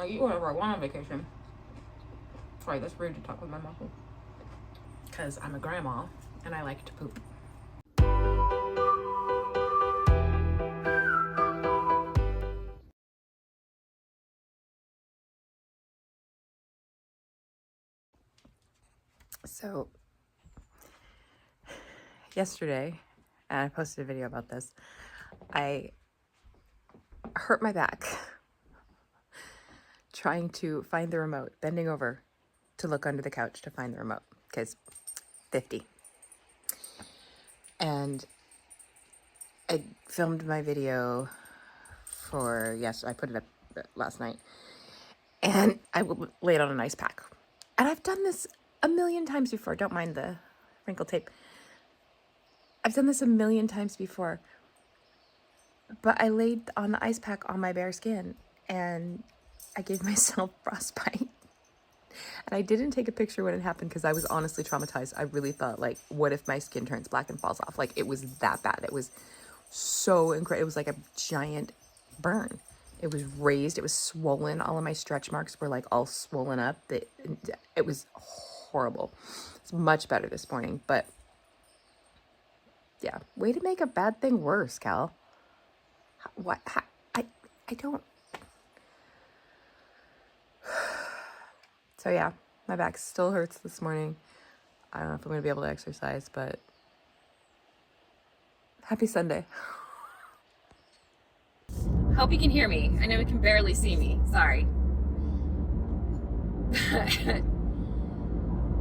I eat whatever I want on vacation. Sorry, that's rude to talk with my mouth full. Because I'm a grandma and I like to poop. So, yesterday, and I posted a video about this, I hurt my back trying to find the remote, bending over to look under the couch to find the remote, because 50. And I filmed my video for, yes, I put it up last night, and I laid on an ice pack. And I've done this a million times before. Don't mind the wrinkle tape. I've done this a million times before. But I laid on the ice pack on my bare skin and I gave myself frostbite. And I didn't take a picture when it happened because I was honestly traumatized. I really thought, like, what if my skin turns black and falls off? Like, it was that bad. It was so incredible. It was like a giant burn. It was raised. It was swollen. All of my stretch marks were like all swollen up. It was horrible. It's much better this morning, but yeah, way to make a bad thing worse, Cal. What? I don't. So yeah, my back still hurts this morning. I don't know if I'm gonna be able to exercise, but happy Sunday. Hope you can hear me. I know you can barely see me. Sorry.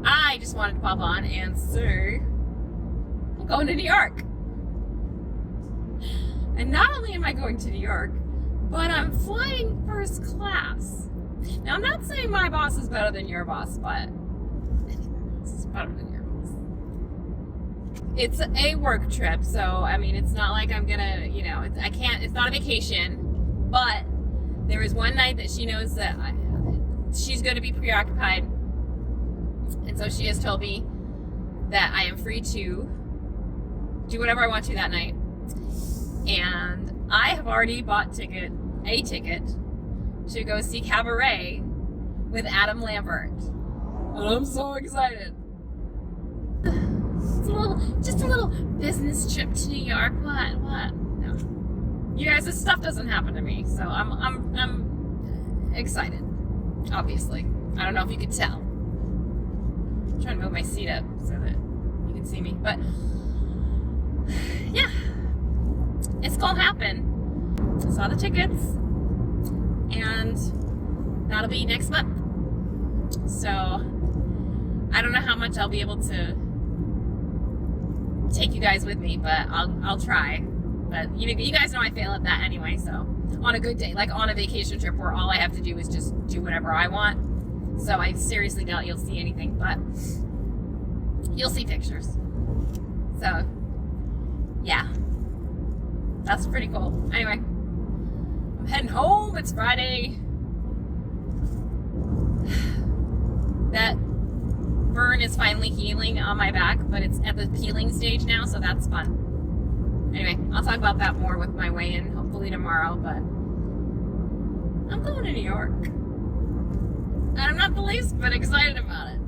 I just wanted to pop on and say I'm going to New York. And not only am I going to New York, but I'm flying first class. Now, I'm not saying my boss is better than your boss, but it's better than your boss. It's a work trip, so, I mean, it's not like I'm gonna, you know, it's not a vacation, but there is one night that she knows that she's going to be preoccupied, and so she has told me that I am free to do whatever I want to that night. And I have already bought a ticket to go see Cabaret with Adam Lambert. And I'm so excited. It's just a little business trip to New York. What? No. You guys, this stuff doesn't happen to me, so I'm excited. Obviously. I don't know if you could tell. I'm trying to move my seat up so that you can see me. But yeah. It's gonna happen. I saw the tickets, and that'll be next month. So I don't know how much I'll be able to take you guys with me, but I'll try. But you guys know I fail at that anyway. So on a good day, like on a vacation trip where all I have to do is just do whatever I want. So I seriously doubt you'll see anything, but you'll see pictures. So yeah. That's pretty cool. Anyway, I'm heading home. It's Friday. That burn is finally healing on my back, but it's at the peeling stage now, so that's fun. Anyway, I'll talk about that more with my weigh-in, hopefully tomorrow, but I'm going to New York. And I'm not the least bit excited about it.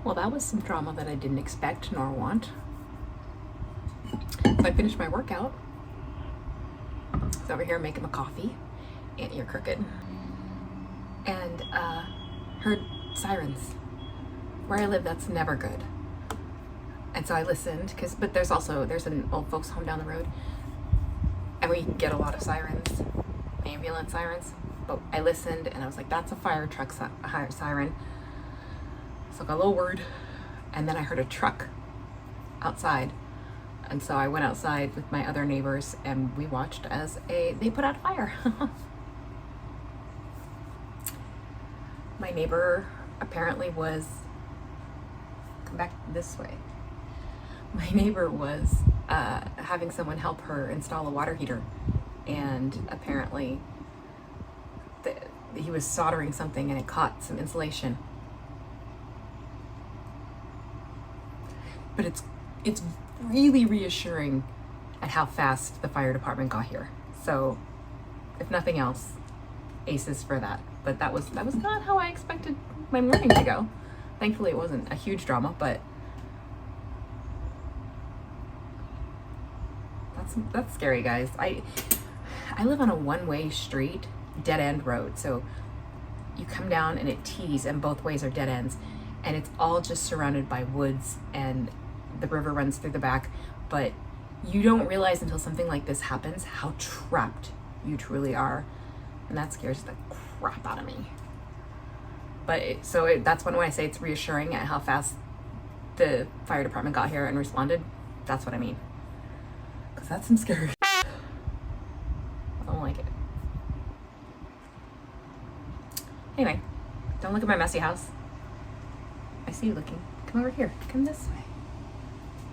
Well, that was some drama that I didn't expect nor want. So I finished my workout. I was over here making my coffee. Aunt, you're crooked. And heard sirens. Where I live, that's never good. And so I listened, but there's an old folks home down the road, and we get a lot of sirens, ambulance sirens. But I listened, and I was like, that's a fire truck siren. So I got a little word, and then I heard a truck outside. And so I went outside with my other neighbors, and we watched as they put out a fire. My neighbor apparently was, come back this way. My neighbor was having someone help her install a water heater, and apparently he was soldering something and it caught some insulation. But it's really reassuring at how fast the fire department got here. So if nothing else, aces for that. But that was not how I expected my morning to go. Thankfully it wasn't a huge drama, but that's scary, guys. I live on a one-way street, dead-end road. So you come down and it tees, and both ways are dead ends, and it's all just surrounded by woods, and the river runs through the back. But you don't realize until something like this happens how trapped you truly are, and that scares the crap out of me. But that's when I say it's reassuring at how fast the fire department got here and responded. That's what I mean. Because that's some scary shit. I don't like it. Anyway, don't look at my messy house. I see you looking. Come over here. Come this way.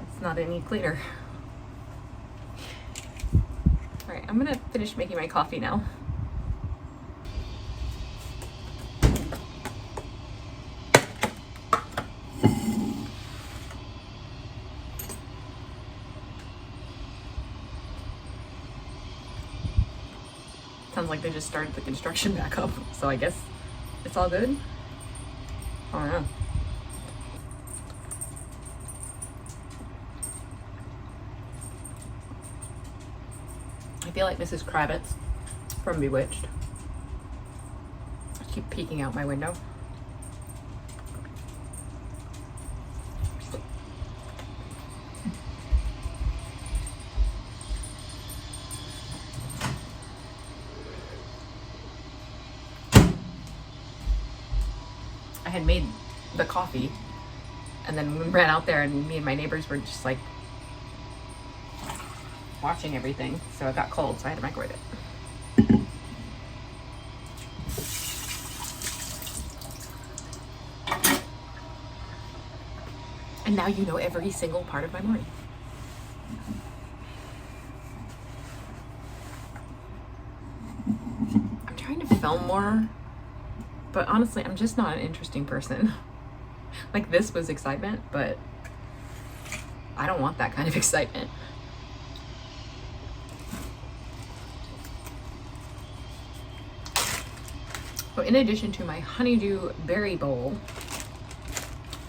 It's not any cleaner. Alright, I'm gonna finish making my coffee now. Sounds like they just started the construction back up, so I guess it's all good. I don't know. I feel like Mrs. Kravitz from Bewitched. I keep peeking out my window. I had made the coffee, and then we ran out there, and me and my neighbors were just like watching everything, so it got cold, so I had to microwave it. And now you know every single part of my morning. I'm trying to film more, but honestly, I'm just not an interesting person. Like, this was excitement, but I don't want that kind of excitement. So in addition to my honeydew berry bowl,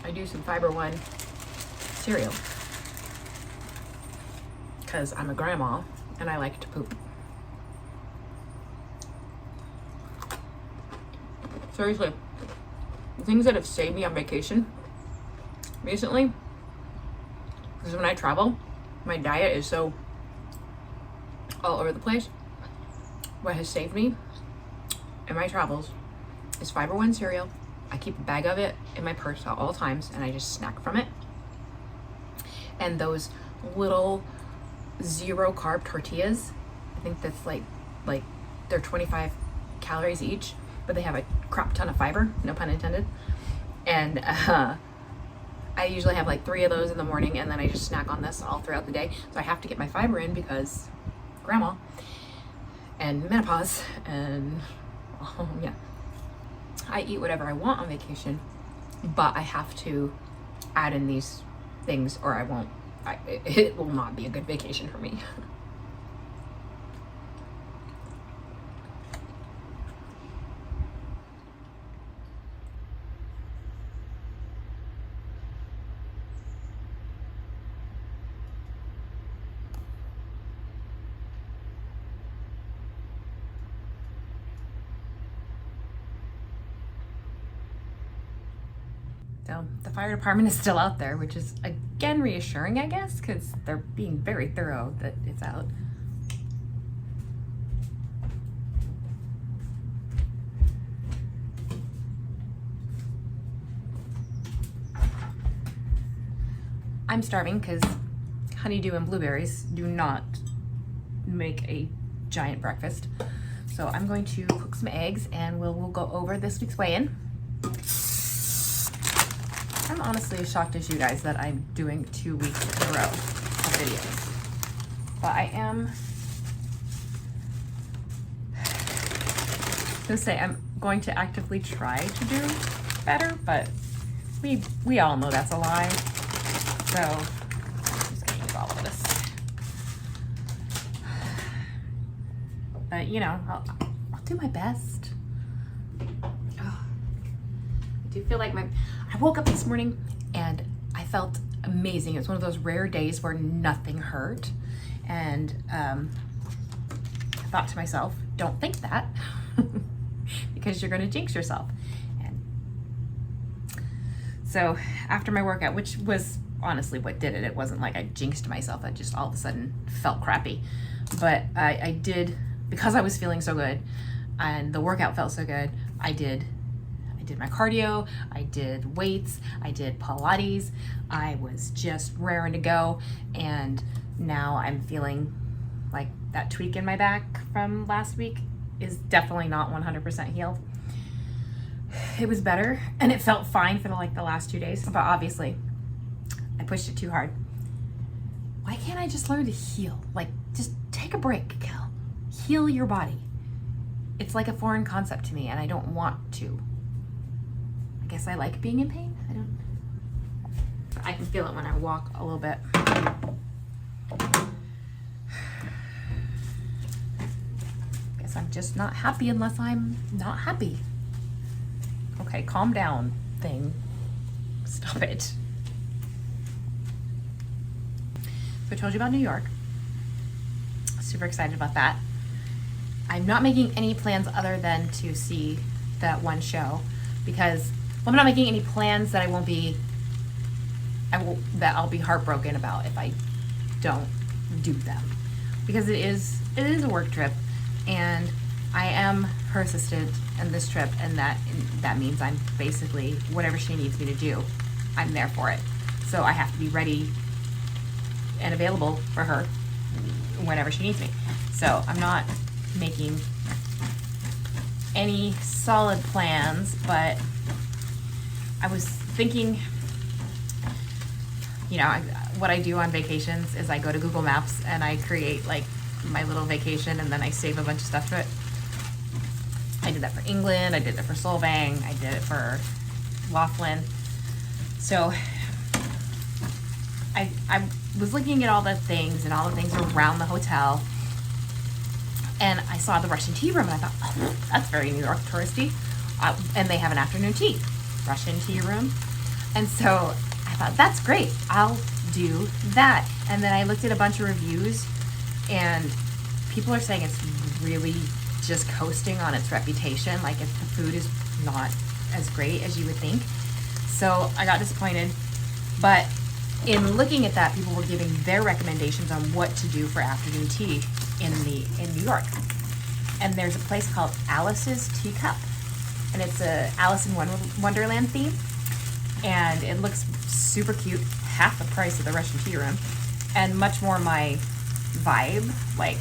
I do some Fiber One cereal. Because I'm a grandma and I like to poop. Seriously, the things that have saved me on vacation recently, because when I travel, my diet is so all over the place. What has saved me in my travels is Fiber One cereal. I keep a bag of it in my purse at all times, and I just snack from it. And those little 0 carb tortillas, I think that's like they're 25 calories each, but they have a crap ton of fiber, no pun intended. And I usually have like 3 of those in the morning, and then I just snack on this all throughout the day. So I have to get my fiber in because grandma and menopause, and yeah. I eat whatever I want on vacation, but I have to add in these things or I won't. It will not be a good vacation for me. So the fire department is still out there, which is again reassuring, I guess, because they're being very thorough that it's out. I'm starving because honeydew and blueberries do not make a giant breakfast. So I'm going to cook some eggs and we'll go over this week's weigh-in. I'm honestly as shocked as you guys that I'm doing 2 weeks in a row of videos. But I am gonna say I'm going to actively try to do better, but we all know that's a lie. So I'm just gonna eat all of this. But you know, I'll do my best. Oh, I do feel like I woke up this morning and I felt amazing. It was one of those rare days where nothing hurt. And I thought to myself, don't think that because you're gonna jinx yourself. And so after my workout, which was honestly what did it, it wasn't like I jinxed myself. I just all of a sudden felt crappy. But I did, because I was feeling so good and the workout felt so good, I did my cardio, I did weights, I did Pilates. I was just raring to go, and now I'm feeling like that tweak in my back from last week is definitely not 100% healed. It was better and it felt fine for the last 2 days, but obviously I pushed it too hard. Why can't I just learn to heal? Like, just take a break, Kel. Heal your body. It's like a foreign concept to me and I don't want to. I guess I like being in pain. I can feel it when I walk a little bit. Guess I'm just not happy unless I'm not happy. Okay, calm down, thing. Stop it. So I told you about New York. Super excited about that. I'm not making any plans other than to see that one show because I'm not making any plans that I'll be heartbroken about if I don't do them, because it is a work trip and I am her assistant in this trip, and that means I'm basically whatever she needs me to do, I'm there for it. So I have to be ready and available for her whenever she needs me. So I'm not making any solid plans, but I was thinking, you know, what I do on vacations is I go to Google Maps and I create like my little vacation and then I save a bunch of stuff to it. I did that for England, I did it for Solvang, I did it for Laughlin. So I was looking at all the things around the hotel, and I saw the Russian tea room and I thought, oh, that's very New York touristy. And they have an afternoon tea, Russian tea room. And so I thought, that's great, I'll do that. And then I looked at a bunch of reviews and people are saying it's really just coasting on its reputation. Like the food is not as great as you would think. So I got disappointed. But in looking at that, people were giving their recommendations on what to do for afternoon tea in New York. And there's a place called Alice's Teacup. And it's a Alice in Wonderland theme. And it looks super cute, half the price of the Russian tea room, and much more my vibe, like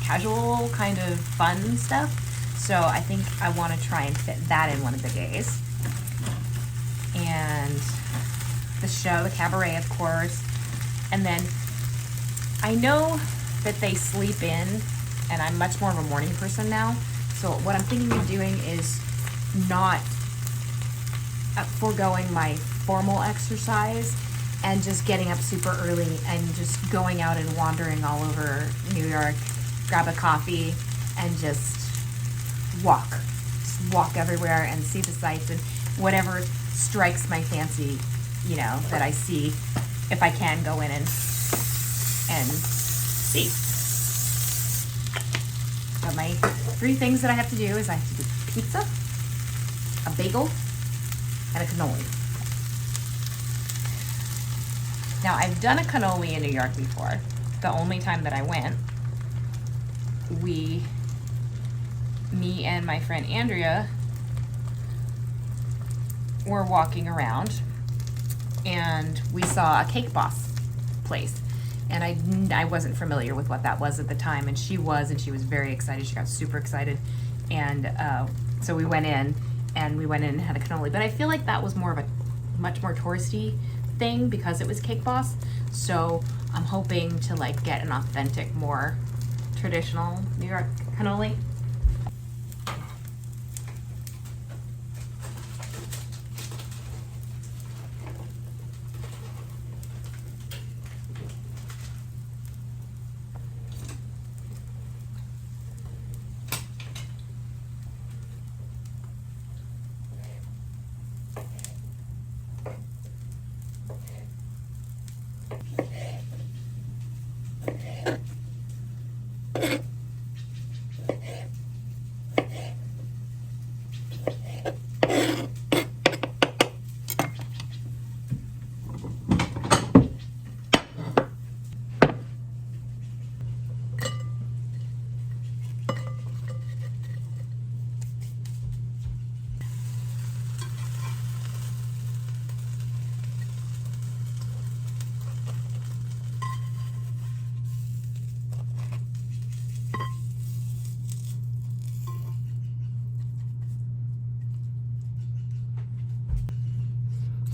casual kind of fun stuff. So I think I want to try and fit that in one of the days. And the show, the cabaret, of course. And then I know that they sleep in, and I'm much more of a morning person now. So what I'm thinking of doing is not foregoing my formal exercise and just getting up super early and just going out and wandering all over New York, grab a coffee and just walk everywhere and see the sights and whatever strikes my fancy, you know, that I see, if I can go in and see. But my 3 things that I have to do is I have to do pizza, a bagel, and a cannoli. Now, I've done a cannoli in New York before. The only time that I went, me and my friend Andrea were walking around and we saw a Cake Boss place. And I wasn't familiar with what that was at the time, and she was very excited. She got super excited. And so we went in and had a cannoli. But I feel like that was more of a much more touristy thing because it was Cake Boss. So I'm hoping to like get an authentic, more traditional New York cannoli.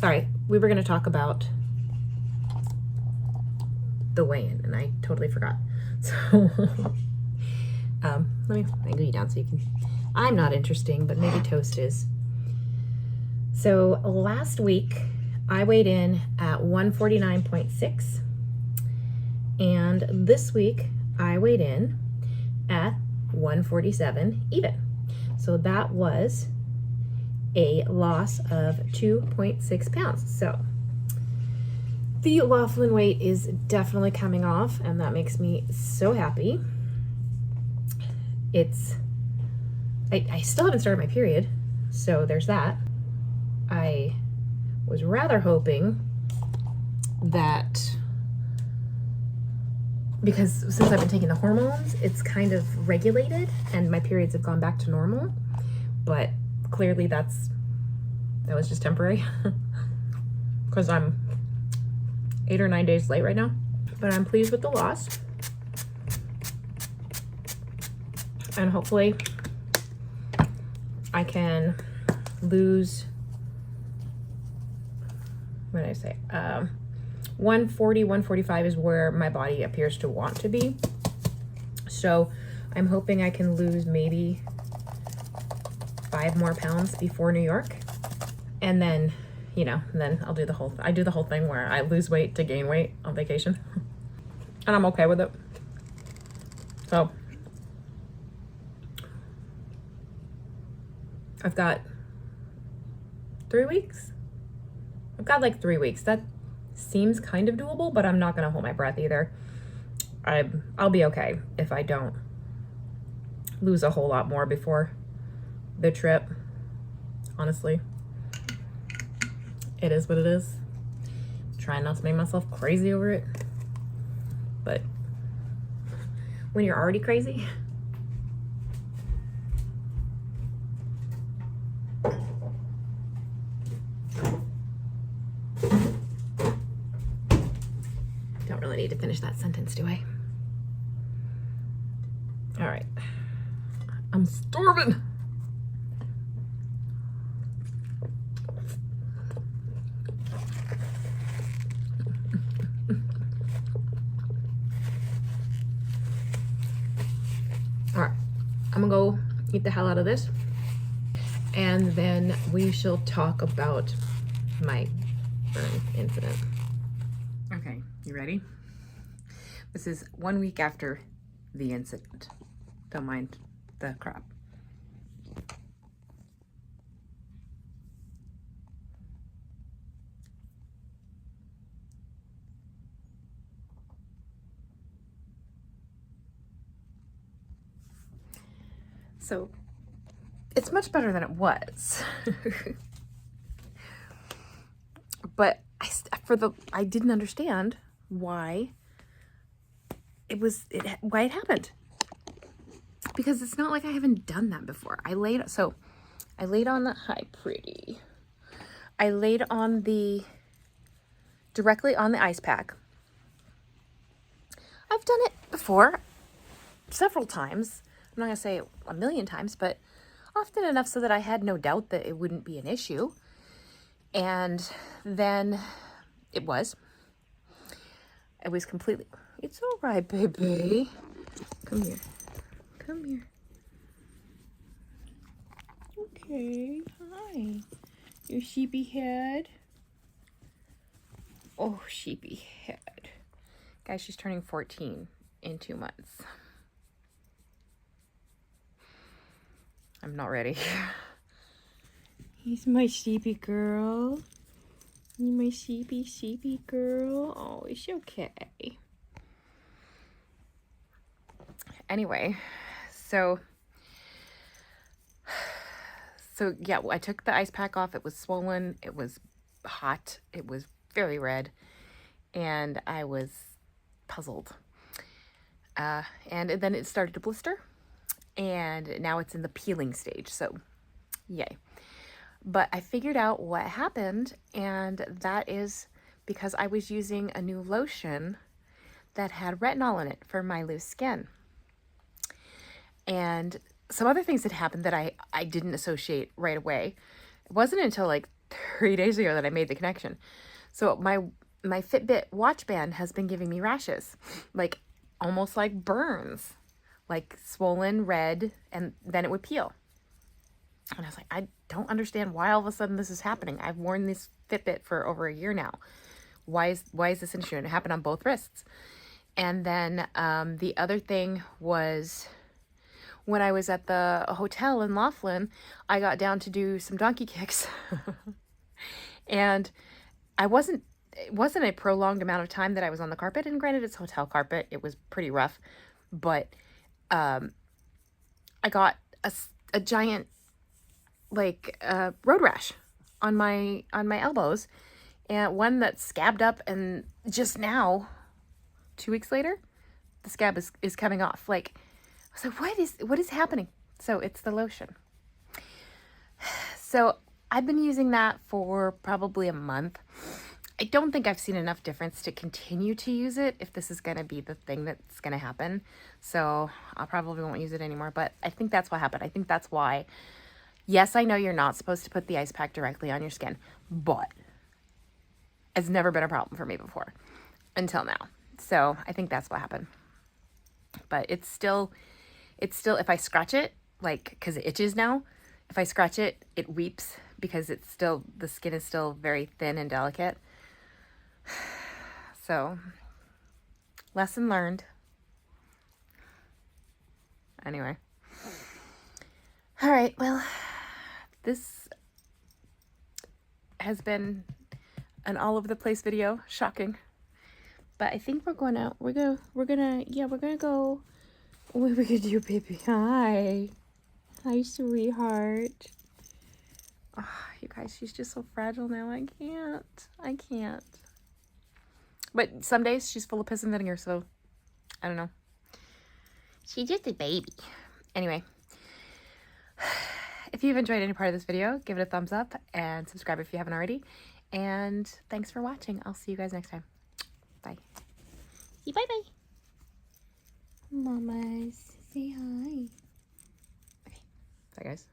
Sorry, we were going to talk about the weigh-in, and I totally forgot. So, let me angle you down so you can. I'm not interesting, but maybe Toast is. So last week I weighed in at 149.6, and this week I weighed in at 147 even. So that was a loss of 2.6 pounds. So the Laughlin weight is definitely coming off, and that makes me so happy. I still haven't started my period, so there's that. I was rather hoping that, because since I've been taking the hormones, it's kind of regulated and my periods have gone back to normal, but clearly that was just temporary because I'm 8 or 9 days late right now. But I'm pleased with the loss, and hopefully I can lose, what did I say, 140, 145 is where my body appears to want to be. So I'm hoping I can lose maybe 5 more pounds before New York, and then, you know, then I do the whole thing where I lose weight to gain weight on vacation, and I'm okay with it. So I've got 3 weeks. I've got like 3 weeks. That seems kind of doable, but I'm not gonna hold my breath either. I'll be okay if I don't lose a whole lot more before the trip. Honestly, it is what it is. Trying not to make myself crazy over it, but when you're already crazy, don't really need to finish that sentence, do I? All right, I'm starving. All right, I'm gonna go eat the hell out of this, and then we shall talk about my burn incident. Okay, you ready? This is 1 week after the incident. Don't mind the crap. So it's much better than it was. But I I didn't understand why why it happened. Because it's not like I haven't done that before. I laid on the, hi pretty. I laid on directly on the ice pack. I've done it before, several times. I'm not gonna say a million times, but often enough so that I had no doubt that it wouldn't be an issue. And then it was completely, it's all right, baby. Come here. Come here. Okay, hi. Your sheepy head. Oh, sheepy head. Guys, she's turning 14 in 2 months. I'm not ready. He's my sheepy girl. You my sheepy girl. Oh, is she okay? Anyway, so yeah, I took the ice pack off. It was swollen. It was hot. It was very red. And I was puzzled. And then it started to blister. And now it's in the peeling stage. So, yay. But I figured out what happened. And that is because I was using a new lotion that had retinol in it for my loose skin. And some other things that happened that I didn't associate right away. It wasn't until like 3 days ago that I made the connection. So my Fitbit watch band has been giving me rashes, like almost like burns, like swollen red, and then it would peel. And I was like, I don't understand why all of a sudden this is happening. I've worn this Fitbit for over a year now. Why is this an issue? And it happened on both wrists. And then the other thing was, when I was at the hotel in Laughlin, I got down to do some donkey kicks. And it wasn't a prolonged amount of time that I was on the carpet. And granted, it's hotel carpet. It was pretty rough. But I got a giant, like, road rash on my elbows. And one that scabbed up. And just now, 2 weeks later, the scab is coming off. Like, I was like, what is happening? So it's the lotion. So I've been using that for probably a month. I don't think I've seen enough difference to continue to use it if this is going to be the thing that's going to happen. So I probably won't use it anymore, but I think that's what happened. I think that's why. Yes, I know you're not supposed to put the ice pack directly on your skin, but it's never been a problem for me before until now. So I think that's what happened. But it's still, if I scratch it, like, because it itches now, if I scratch it, it weeps because the skin is still very thin and delicate. So, lesson learned. Anyway. All right, well, this has been an all over the place video. Shocking. But I think we're gonna go. What are we gonna do, baby? Hi, sweetheart. Oh, you guys, she's just so fragile now. I can't. But some days she's full of piss and vinegar, so I don't know. She's just a baby. Anyway, if you've enjoyed any part of this video, give it a thumbs up and subscribe if you haven't already. And thanks for watching. I'll see you guys next time. Bye. Say bye-bye. Mamas, say hi. Okay. Bye, guys.